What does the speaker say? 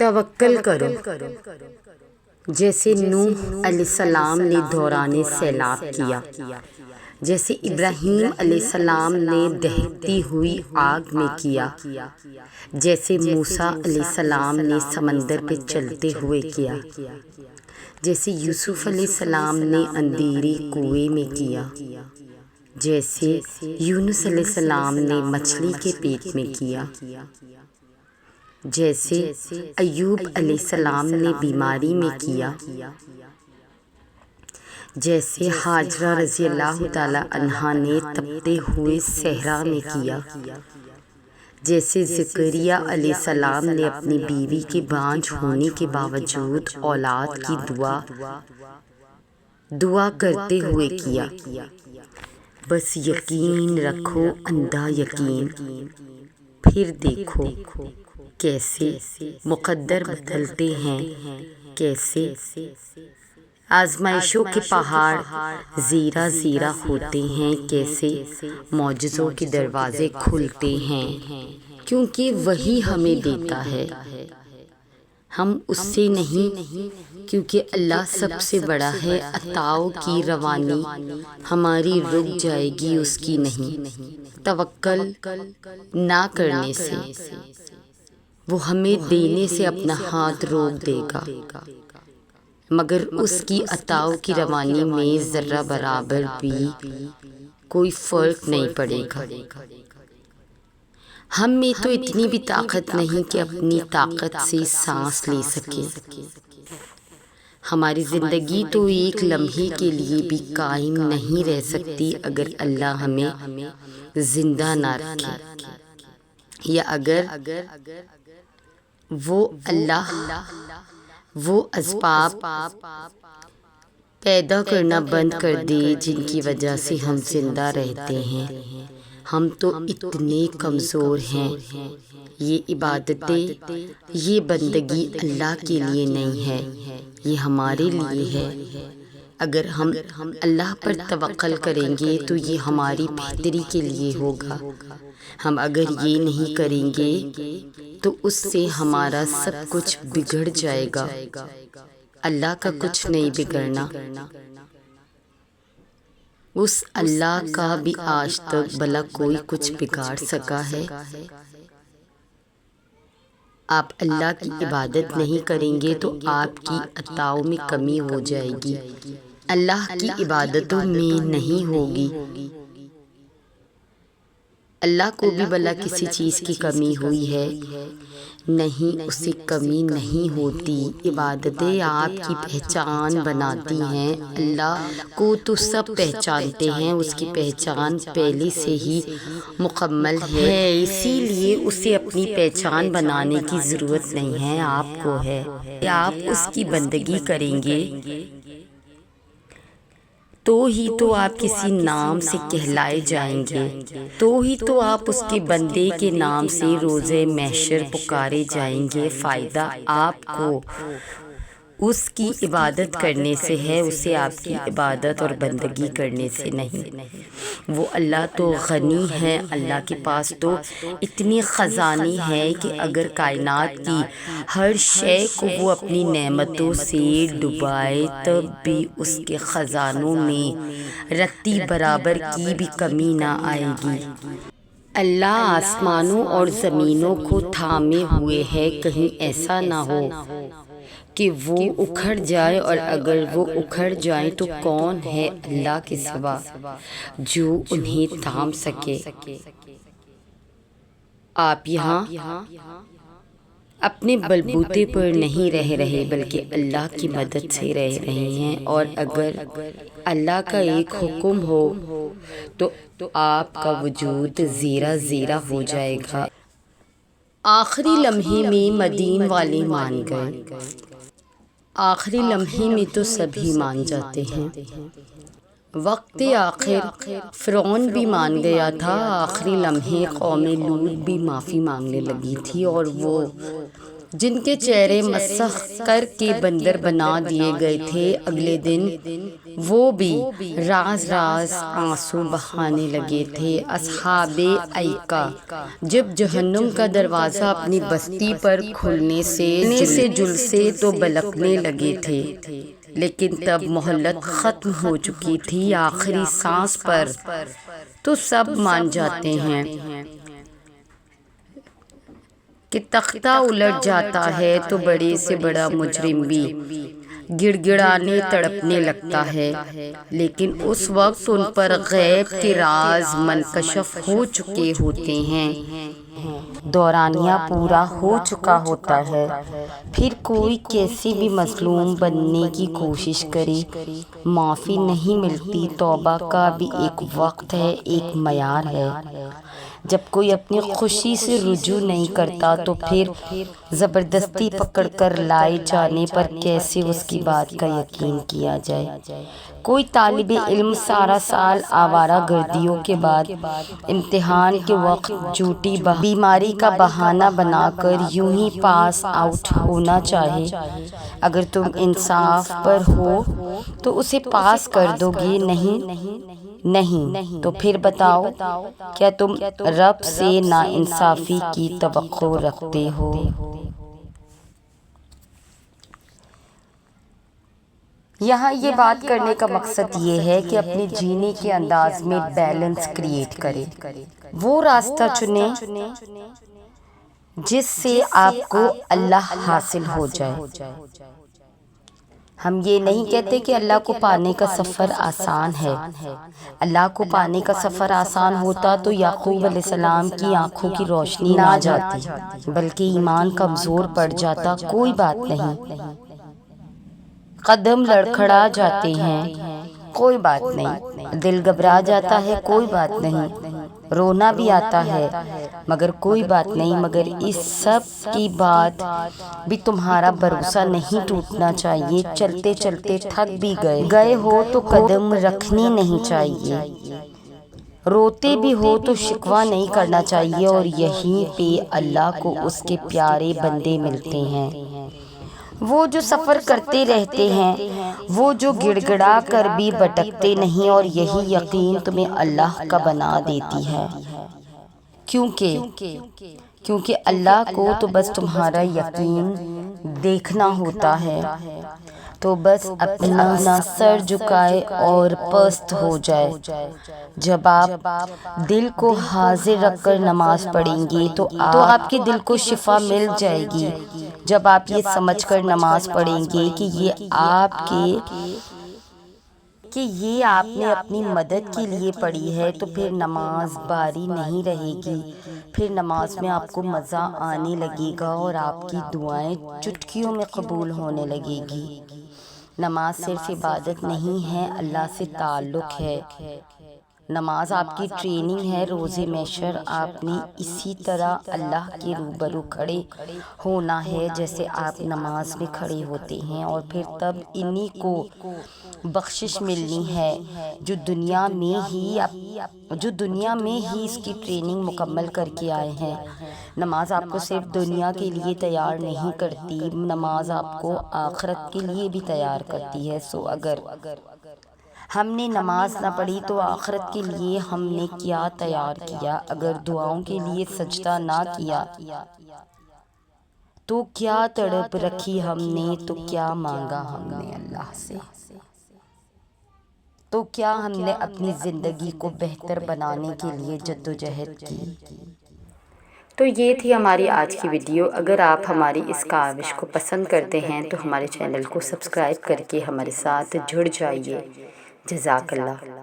توکل کرو جیسے نوح علیہ السلام نے دوران سیلاب کیا، جیسے ابراہیم علیہ السلام نے دہتی ہوئی آگ میں کیا، جیسے موسیٰ علیہ السلام نے سمندر پہ چلتے ہوئے کیا، جیسے یوسف علیہ السلام نے اندھیرے کنویں میں کیا، جیسے یونس علیہ السلام نے مچھلی کے پیٹ میں کیا، جیسے ایوب علیہ السلام نے بیماری میں کیا، جیسے ہاجرہ رضی اللہ تعالی عنہا نے تپتے ہوئے صحرا میں کیا، جیسے زکریا علیہ السلام نے اپنی بیوی کے بانجھ ہونے کے باوجود اولاد کی دعا کرتے ہوئے کیا۔ بس یقین رکھو، اندھا یقین، پھر دیکھو کیسے مقدر بدلتے ہیں، کیسے آزمائشوں کے پہاڑ زیرہ زیرہ ہوتے ہیں، کیسے معجزوں کے دروازے کھلتے ہیں، کیونکہ وہی ہمیں دیتا ہے، ہم اس سے نہیں، کیونکہ اللہ سب سے بڑا ہے۔ عطاؤں کی روانی ہماری رک جائے گی، اس کی نہیں۔ توکل نہ کرنے سے وہ ہمیں دینے سے اپنا ہاتھ روک دے گا، مگر اس کی عطاؤں کی روانی میں ذرہ برابر بھی کوئی فرق نہیں پڑے گا۔ ہم میں تو اتنی بھی طاقت نہیں کہ اپنی طاقت سے سانس لے سکیں۔ ہماری زندگی تو ایک لمحے کے لیے بھی قائم نہیں رہ سکتی اگر اللہ ہمیں زندہ نہ رکھے، یا اگر وہ اللہ وہ اسباب پیدا کرنا بند کر دے جن کی وجہ سے ہم زندہ رہتے ہیں۔ ہم تو اتنے کمزور ہیں، یہ عبادتیں، یہ بندگی اللہ کے لیے نہیں ہے، یہ ہمارے لیے ہے۔ اگر ہم اللہ پر توکل کریں گے تو یہ ہماری بہتری کے لیے ہوگا، ہم اگر یہ نہیں کریں گے تو اس سے ہمارا سب کچھ بگڑ جائے گا۔ اللہ کا کچھ نہیں بگڑنا، اس اللہ کا بھی آج تک بھلا کوئی کچھ بگاڑ سکا ہے؟ آپ اللہ کی عبادت نہیں کریں گے تو آپ کی عطاؤں میں کمی ہو جائے گی، اللہ کی عبادتوں میں نہیں ہوگی۔ اللہ کو بھی بھلا کسی چیز کی کمی ہوئی ہے؟ نہیں، اسے کمی نہیں ہوتی۔ عبادتیں آپ کی پہچان بناتی ہیں، اللہ کو تو سب پہچانتے ہیں، اس کی پہچان پہلے سے ہی مکمل ہے، اسی لیے اسے اپنی پہچان بنانے کی ضرورت نہیں ہے، آپ کو ہے۔ آپ اس کی بندگی کریں گے تو ہی تو آپ کسی نام سے کہلائے جائیں گے، تو ہی تو آپ اس کے بندے کے نام سے روز محشر پکارے جائیں گے۔ فائدہ آپ کو اس کی عبادت کرنے سے ہے، اسے آپ کی عبادت اور بندگی کرنے سے نہیں۔ وہ اللہ تو غنی ہے، اللہ کے پاس تو اتنی خزانے ہیں کہ اگر کائنات کی ہر شے کو وہ اپنی نعمتوں سے ڈبائے تب بھی اس کے خزانوں میں رتی برابر کی بھی کمی نہ آئے گی۔ اللہ آسمانوں اور زمینوں کو تھامے ہوئے ہے، کہیں ایسا نہ ہو کہ وہ اکھڑ جائے، اور اگر وہ اکھڑ جائیں تو کون ہے اللہ کے سوا جو انہیں تھام سکے۔ آپ یہاں اپنے بلبوتے پر نہیں رہ رہے بلکہ اللہ کی مدد سے رہ رہے ہیں، اور اگر اللہ کا ایک حکم ہو تو آپ کا وجود زیرہ زیرہ ہو جائے گا۔ آخری لمحے میں مدین والے مان گئے، آخری لمحے میں تو سبھی مان جاتے ہیں۔ وقت آخر فرعون بھی مان گیا تھا، آخری لمحے قوم لوط بھی معافی مانگنے لگی تھی، اور وہ جن کے چہرے مسخ کر کے بندر بنا دیے گئے تھے، اگلے دن وہ بھی راز راز آنسو بہانے لگے تھے۔ اصحاب ایکا جب جہنم کا دروازہ اپنی بستی پر کھلنے سے جلسے تو بلکنے لگے تھے، لیکن تب مہلت ختم ہو چکی تھی۔ آخری سانس پر تو سب مان جاتے ہیں کہ تختہ الٹ جاتا ہے تو بڑے سے بڑا مجرم بھی گڑ گڑانے تڑپنے لگتا ہے، لیکن اس وقت ان پر غیب کے راز منکشف ہو چکے ہوتے ہیں، دورانیہ پورا ہو چکا ہوتا ہے۔ پھر کوئی کیسی بھی مظلوم بننے کی کوشش کرے، معافی نہیں ملتی۔ توبہ کا بھی ایک وقت ہے، ایک معیار ہے۔ جب کوئی اپنی خوشی سے رجوع نہیں کرتا تو پھر زبردستی پکڑ کر لائے جانے پر کیسے اس کی بات کا یقین کیا جائے؟ کوئی طالب علم سارا سال آوارہ گردیوں کے بعد امتحان کے وقت جھوٹی بیماری کا بہانہ بنا کر یوں ہی پاس آؤٹ ہونا چاہے، اگر تم انصاف پر ہو تو اسے پاس کر دو گے، نہیں تو پھر بتاؤ، کیا تم رب سے ناانصافی کی توقع رکھتے ہو؟ یہاں یہ بات کرنے کا مقصد یہ ہے کہ اپنے جینے کے انداز میں بیلنس کریٹ کریں، وہ راستہ چنیں جس سے آپ کو اللہ حاصل ہو جائے۔ ہم یہ نہیں کہتے کہ اللہ کو پانے کا سفر آسان ہے۔ اللہ کو پانے کا سفر آسان ہوتا تو یعقوب علیہ السلام کی آنکھوں کی روشنی نہ جاتی، بلکہ ایمان کمزور پڑ جاتا۔ کوئی بات نہیں، قدم لڑکھڑا جاتے ہیں، کوئی بات نہیں، دل گھبرا جاتا ہے، کوئی بات نہیں، رونا بھی آتا ہے، مگر کوئی بات نہیں، مگر اس سب کی بعد بھی تمہارا بھروسہ نہیں ٹوٹنا چاہیے۔ چلتے چلتے تھک بھی گئے ہو تو قدم رکھنی نہیں چاہیے، روتے بھی ہو تو شکوہ نہیں کرنا چاہیے، اور یہیں پہ اللہ کو اس کے پیارے بندے ملتے ہیں، وہ جو سفر کرتے رہتے ہیں، وہ جو گڑ گڑا کر بھی بھٹکتے نہیں، اور یہی یقین تمہیں اللہ کا بنا دیتی ہے، کیونکہ اللہ کو تو بس تمہارا یقین دیکھنا ہوتا ہے، تو بس اپنا سر جھکائے اور پست ہو جائے۔ جب آپ دل کو حاضر رکھ کر نماز پڑھیں گے تو آپ کے دل کو شفا مل جائے گی۔ جب آپ یہ سمجھ کر نماز پڑھیں گے کہ یہ آپ نے اپنی مدد کے لیے پڑھی ہے، تو پھر نماز باری نہیں رہے گی، پھر نماز میں آپ کو مزہ آنے لگے گا اور آپ کی دعائیں چٹکیوں میں قبول ہونے لگے گی۔ نماز صرف عبادت نہیں ہے، اللہ سے تعلق ہے۔ نماز آپ کی ٹریننگ ہے، روز محشر آپ نے اسی طرح اللہ کے روبرو کھڑے ہونا ہے جیسے آپ نماز میں کھڑے ہوتے ہیں، اور پھر تب انہی کو بخشش ملنی ہے جو دنیا میں ہی اس کی ٹریننگ مکمل کر کے آئے ہیں۔ نماز آپ کو صرف دنیا کے لیے تیار نہیں کرتی، نماز آپ کو آخرت کے لیے بھی تیار کرتی ہے۔ سو اگر ہم نے نماز نہ پڑھی تو آخرت کے لیے ہم نے کیا تیار کیا؟ اگر دعاؤں کے لیے سجدہ نہ کیا تو کیا تڑپ رکھی ہم نے، تو کیا مانگا ہم نے اللہ سے، تو کیا ہم نے اپنی زندگی کو بہتر بنانے کے لیے جدوجہد کی؟ تو یہ تھی ہماری آج کی ویڈیو۔ اگر آپ ہماری اس کاوش کو پسند کرتے ہیں تو ہمارے چینل کو سبسکرائب کر کے ہمارے ساتھ جڑ جائیے۔ جزاک اللہ۔